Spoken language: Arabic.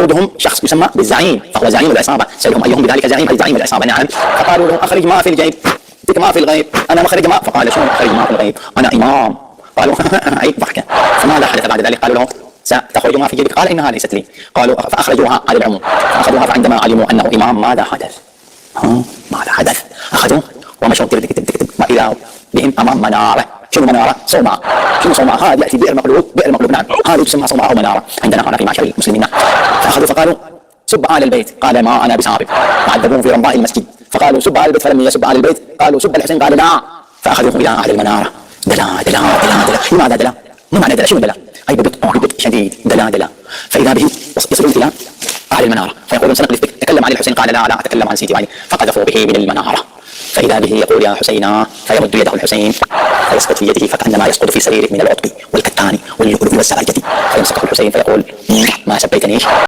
فيقودهم شخص يسمى بالزعيم، فهو زعيم العصابة. سألهم أيهم بذلك زعيم؟ هل زعيم العصابة؟ نعم. فقالوا له أخرج ما في الجيب، ما في الغيب. أنا مخرج ما. فقال شو مخرج ما في الغيب؟ أنا إمام. قالوا عيب ضحكة. فماذا حدث بعد ذلك؟ قالوا له ستخرج ما في جيبك. قال إنها ليست لي. قالوا فأخرجوها على العموم، فأخذوها، فعندما علموا أنه إمام ماذا حدث؟ ماذا حدث؟ أخذوه ومشوا وإذا بهم أمام منارة. شنو منارة؟ صومعة. شنو صومعة؟ هذه يأتي بئر مقلوب. بئر مقلوب نعم، هذه تسمى صومعة أو منارة عندنا هنا في معشر المسلمين. فأخذوا فقالوا سب آل البيت. قال ما أنا بسابب. فعذبوه في رمضاء المسجد. فقالوا سب آل البيت، فلم يسب آل البيت. قالوا سب الحسين. قال لا. فأخذوه إلى أهل المنارة. دلا دلا دلا دلا. لماذا دلا؟ ما معنى دلا؟ شنو دلا؟ أي ببطء شديد. دلا دلا. فإذا به يصلون إلى أهل المنارة فيقولون سنقذف بك، تكلم عن الحسين. قال لا لا أتكلم عن سيدي وعلي. فقذفوا به من المنارة، فإذا به يقول يا حسينا، فيمد يده الحسين فيسقط في يده فكأنما يسقط في سريره من العطب والكتان واللؤلؤ والزبرجد، فيمسكه الحسين فيقول ما سبيتني.